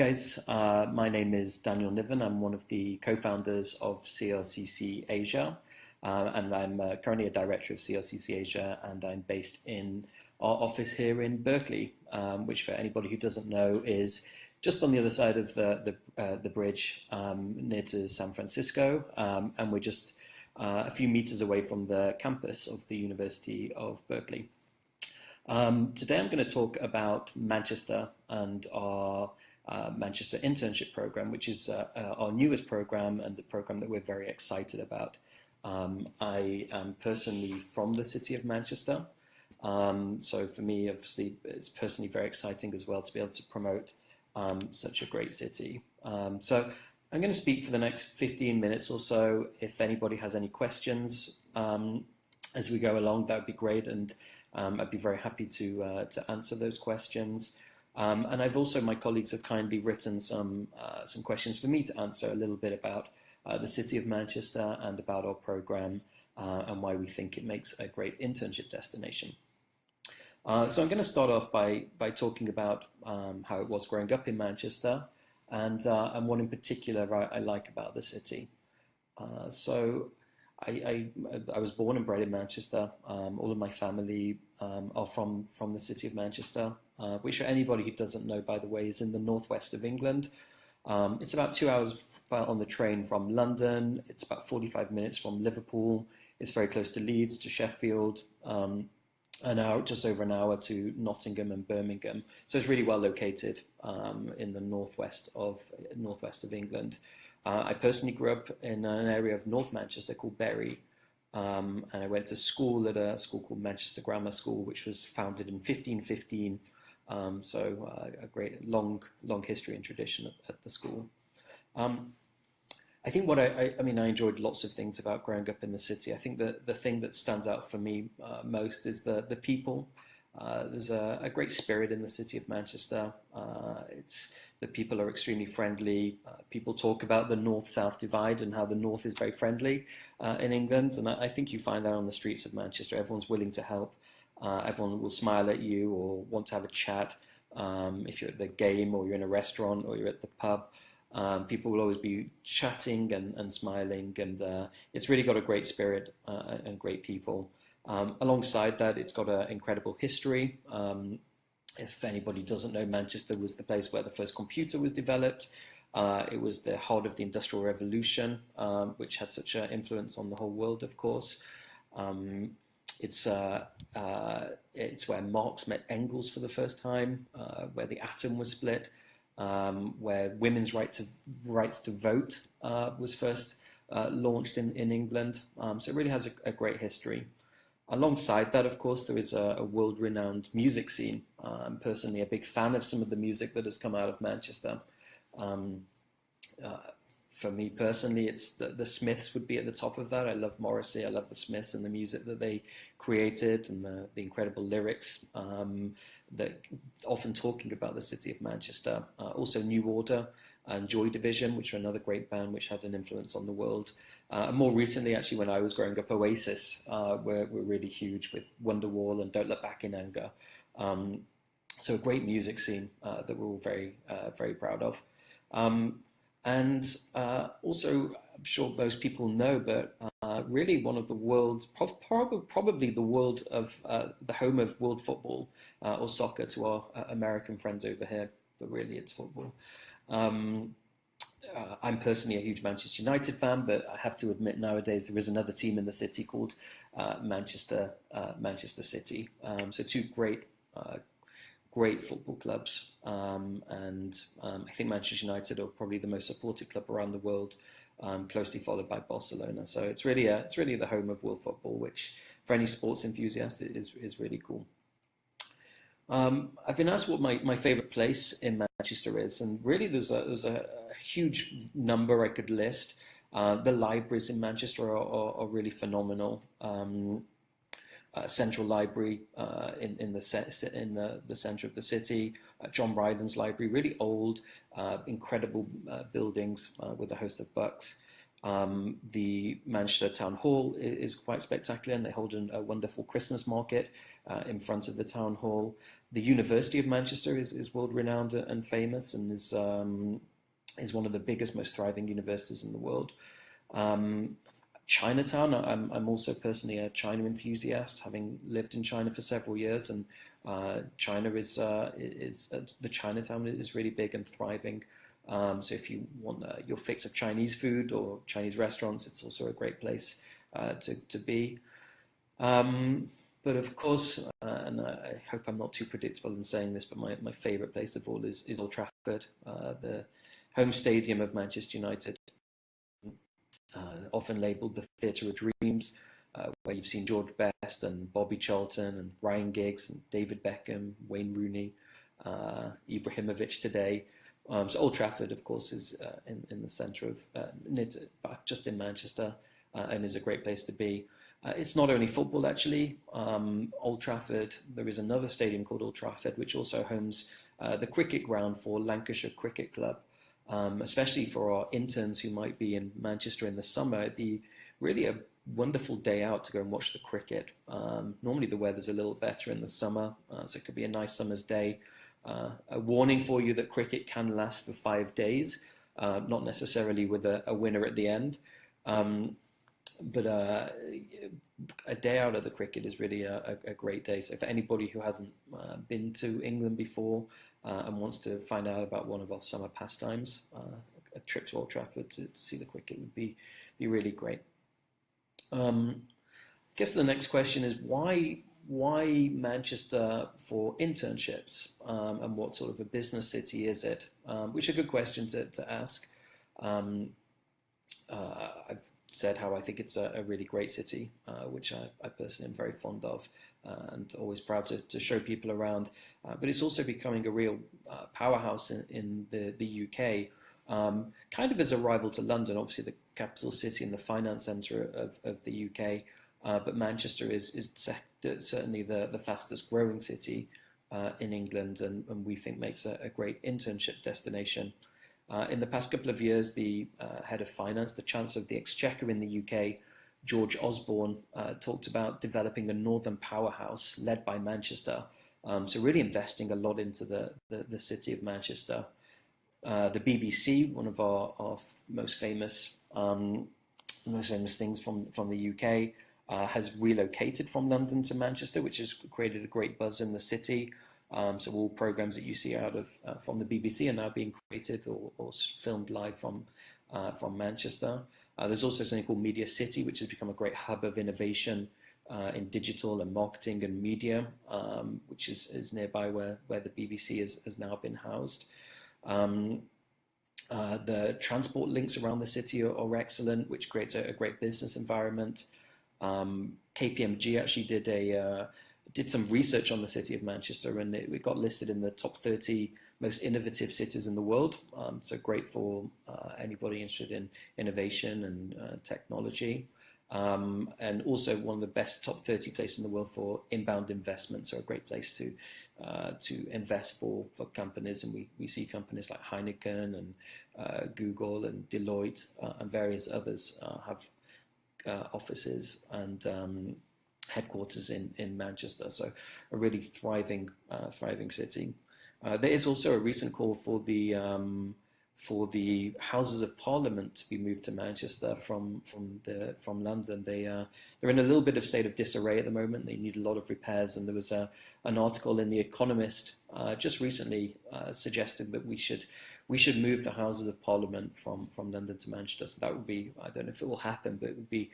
Guys, my name is Daniel Nivern. I'm one of the co-founders of CRCC Asia, and I'm currently a director of CRCC Asia, and I'm based in our office here in Berkeley, which for anybody who doesn't know is just on the other side of the bridge near to San Francisco, and we're just a few meters away from the campus of the University of Berkeley. Today I'm going to talk about Manchester and our Manchester Internship program, which is our newest program and the program that we're very excited about. I am personally from the city of Manchester, so for me, obviously, it's personally very exciting as well to be able to promote such a great city. So I'm going to speak for the next 15 minutes or so. If anybody has any questions as we go along, that would be great, and I'd be very happy to answer those questions. And I've also, my colleagues have kindly written some questions for me to answer a little bit about the city of Manchester and about our program and why we think it makes a great internship destination. So I'm going to start off by talking about how it was growing up in Manchester and what in particular I like about the city. So I was born and bred in Manchester. All of my family are from the city of Manchester, which for anybody who doesn't know, by the way, is in the northwest of England. It's about 2 hours on the train from London. It's about 45 minutes from Liverpool. It's very close to Leeds, to Sheffield, just over an hour to Nottingham and Birmingham. So it's really well located in the northwest of England. I personally grew up in an area of North Manchester called Bury, and I went to school at a school called Manchester Grammar School, which was founded in 1515. So a great long history and tradition at the school. I think what I enjoyed lots of things about growing up in the city. I think that the thing that stands out for me most is the people. There's a great spirit in the city of Manchester. The people are extremely friendly. People talk about the north-south divide and how the north is very friendly in England, and I think you find that on the streets of Manchester. Everyone's willing to help. Everyone will smile at you or want to have a chat. If you're at the game or you're in a restaurant or you're at the pub, people will always be chatting and smiling, and it's really got a great spirit and great people. Alongside that, it's got an incredible history. If anybody doesn't know, Manchester was the place where the first computer was developed. It was the heart of the Industrial Revolution, which had such an influence on the whole world, of course. It's where Marx met Engels for the first time, where the atom was split, where women's rights to vote was first launched in England. So it really has a great history. Alongside that, of course, there is a world-renowned music scene. I'm personally a big fan of some of the music that has come out of Manchester. For me personally, it's the Smiths would be at the top of that. I love Morrissey, I love the Smiths and the music that they created and the incredible lyrics that often talking about the city of Manchester. Also New Order and Joy Division, which are another great band which had an influence on the world. And more recently, actually, when I was growing up, Oasis were really huge with Wonderwall and Don't Look Back in Anger. So a great music scene that we're all very, very proud of. And also, I'm sure most people know, but really one of the world's, probably the world of the home of world football or soccer to our American friends over here, but really it's football. I'm personally a huge Manchester United fan, but I have to admit nowadays there is another team in the city called Manchester City. So two great football clubs, and I think Manchester United are probably the most supported club around the world, closely followed by Barcelona. So it's really the home of world football, which for any sports enthusiast is really cool. I've been asked what my favorite place in Manchester is, and really there's a huge number I could list. The libraries in Manchester are really phenomenal. Central Library in the centre of the city, John Rylands Library, really old, incredible buildings with a host of books. The Manchester Town Hall is quite spectacular, and they hold a wonderful Christmas market in front of the Town Hall. The University of Manchester is world renowned and famous, and is one of the biggest, most thriving universities in the world. Um, Chinatown, I'm also personally a China enthusiast, having lived in China for several years, and China is the Chinatown is really big and thriving. So if you want your fix of Chinese food or Chinese restaurants, it's also a great place to be. Um, but of course, and I hope I'm not too predictable in saying this, but my favourite place of all is Old Trafford, the home stadium of Manchester United, often labelled the Theatre of Dreams, where you've seen George Best and Bobby Charlton and Ryan Giggs and David Beckham, Wayne Rooney, Ibrahimovic today. So Old Trafford, of course, is in the centre of just in Manchester, and is a great place to be. It's not only football, actually. Old Trafford, there is another stadium called Old Trafford, which also homes the cricket ground for Lancashire Cricket Club. Especially for our interns who might be in Manchester in the summer, it'd be really a wonderful day out to go and watch the cricket. Normally the weather's a little better in the summer, so it could be a nice summer's day. A warning for you that cricket can last for 5 days, not necessarily with a winner at the end. Um, but a day out of the cricket is really a great day. So for anybody who hasn't been to England before and wants to find out about one of our summer pastimes, a trip to Old Trafford to see the cricket would be really great. I guess the next question is why Manchester for internships, and what sort of a business city is it? Which are good questions to ask. I've said how I think it's a really great city, which I personally am very fond of, and always proud to show people around. But it's also becoming a real powerhouse in the UK, kind of as a rival to London, obviously the capital city and the finance centre of the UK. But Manchester is certainly the fastest growing city in England, and we think makes a great internship destination. In the past couple of years, the head of finance, the Chancellor of the Exchequer in the UK, George Osborne, talked about developing a northern powerhouse led by Manchester. So really investing a lot into the city of Manchester. The BBC, one of our most famous things from the UK, has relocated from London to Manchester, which has created a great buzz in the city. So all programs that you see out of from the BBC are now being created or filmed live from Manchester. There's also something called Media City, which has become a great hub of innovation in digital and marketing and media, which is nearby where the BBC has now been housed. The transport links around the city are excellent, which creates a great business environment. KPMG actually did some research on the city of Manchester, and it got listed in the top 30 most innovative cities in the world. So great for anybody interested in innovation and technology. And also one of the best top 30 places in the world for inbound investment. So a great place to invest for companies. And we see companies like Heineken and Google and Deloitte and various others have offices and headquarters in Manchester. So a really thriving city. There is also a recent call for the Houses of Parliament to be moved to Manchester from London. They're in a little bit of state of disarray at the moment. They need a lot of repairs, and there was an article in The Economist just recently suggesting that we should move the Houses of Parliament from London to Manchester. So that would be, I don't know if it will happen, but it would be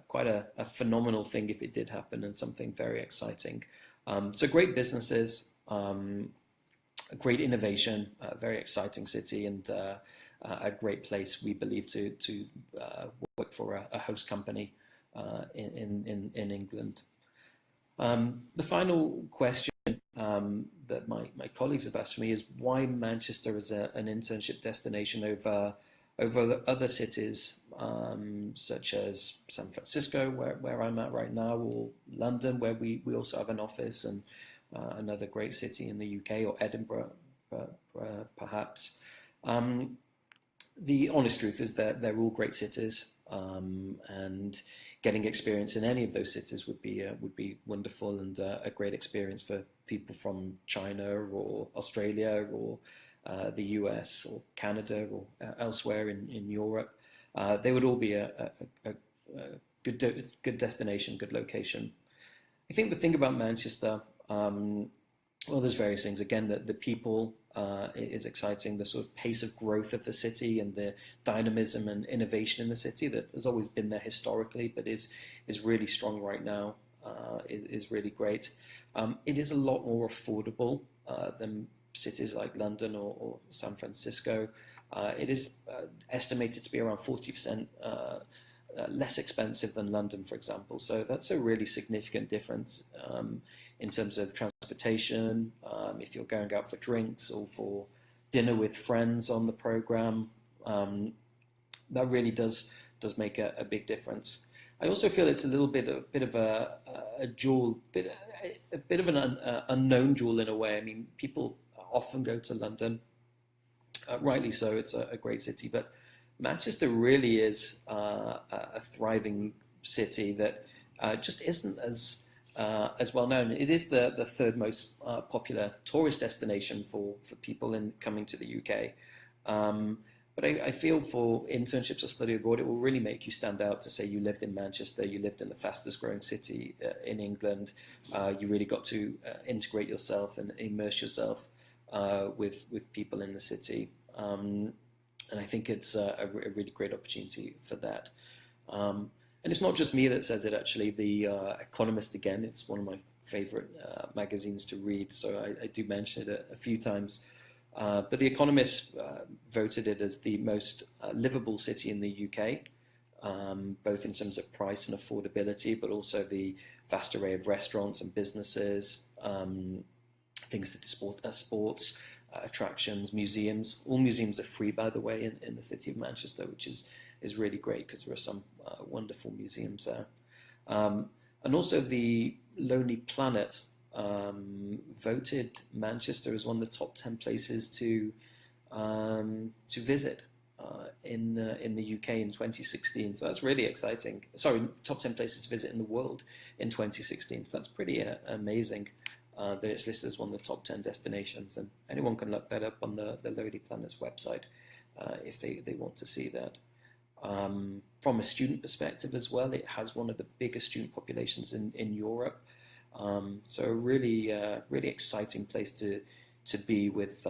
quite a phenomenal thing if it did happen, and something very exciting. So great businesses. A great innovation, a very exciting city, and a great place, we believe, to work for a host company in England. The final question that my colleagues have asked me is why Manchester as an internship destination over other cities such as San Francisco, where I'm at right now, or London, where we also have an office, and another great city in the UK, or Edinburgh, perhaps. The honest truth is that they're all great cities, and getting experience in any of those cities would be wonderful, and a great experience for people from China or Australia or the US or Canada or elsewhere in Europe. They would all be a good destination, good location. I think the thing about Manchester, well, there's various things. Again, the people is exciting. The sort of pace of growth of the city and the dynamism and innovation in the city that has always been there historically, but is really strong right now. Is really great. It is a lot more affordable than cities like London or San Francisco. It is estimated to be around 40% less expensive than London, for example. So that's a really significant difference in terms of transportation. If you're going out for drinks or for dinner with friends on the program, that really does make a big difference. I also feel it's a little bit of a jewel, a bit of an unknown jewel in a way. I mean, people often go to London, rightly so. It's a great city, but Manchester really is a thriving city that just isn't as well known. It is the third most popular tourist destination for people in coming to the UK. But I feel for internships or study abroad, it will really make you stand out to say you lived in Manchester, you lived in the fastest growing city in England, you really got to integrate yourself and immerse yourself with people in the city. And I think it's a really great opportunity for that. And it's not just me that says it, actually. The Economist, again, it's one of my favorite magazines to read, so I do mention it a few times. But The Economist voted it as the most livable city in the UK, both in terms of price and affordability, but also the vast array of restaurants and businesses, things that support sports, attractions, museums. All museums are free, by the way, in the city of Manchester, which is really great because there are some wonderful museums there. And also the Lonely Planet voted Manchester as one of the top 10 places to visit in the UK in 2016. So that's really exciting. Sorry, top 10 places to visit in the world in 2016. So that's pretty amazing that it's listed as one of the top 10 destinations. And anyone can look that up on the Lonely Planet's website if they want to see that. From a student perspective as well, it has one of the biggest student populations in Europe. So a really exciting place to be with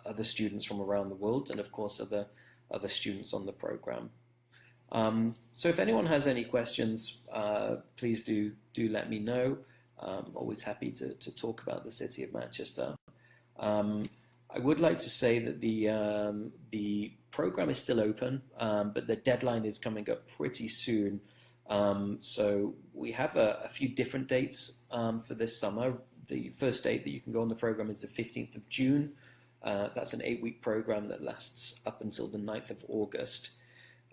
other students from around the world, and of course other students on the program. So if anyone has any questions, please do let me know. I'm always happy to talk about the city of Manchester. I would like to say that the program is still open, but the deadline is coming up pretty soon. So we have a few different dates for this summer. The first date that you can go on the program is the 15th of June. That's an 8-week program that lasts up until the 9th of August.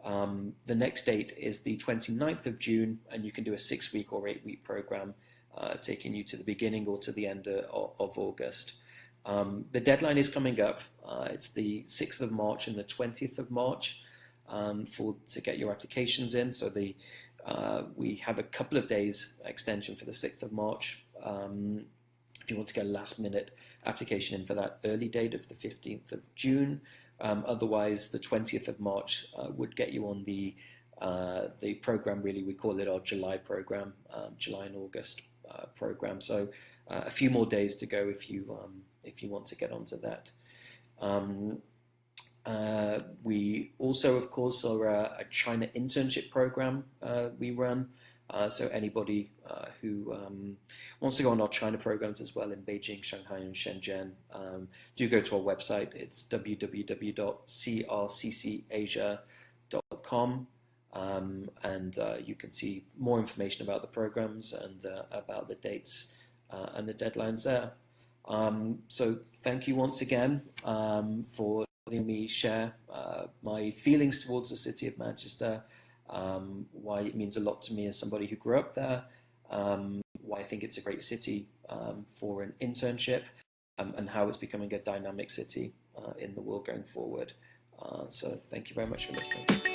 The next date is the 29th of June, and you can do a 6-week or 8-week program taking you to the beginning or to the end of August. The deadline is coming up. It's the 6th of March and the 20th of March to get your applications in. So we have a couple of days extension for the 6th of March. If you want to get a last-minute application in for that early date of the 15th of June. Otherwise, the 20th of March would get you on the program. Really, we call it our July program, July and August program. So a few more days to go if you want to get onto that. We also, of course, are a China internship program we run. So anybody who wants to go on our China programs as well in Beijing, Shanghai, and Shenzhen, do go to our website. It's www.crccasia.com, and you can see more information about the programs and about the dates and the deadlines there. So thank you once again for letting me share my feelings towards the city of Manchester, why it means a lot to me as somebody who grew up there, why I think it's a great city for an internship, and how it's becoming a dynamic city in the world going forward. So thank you very much for listening.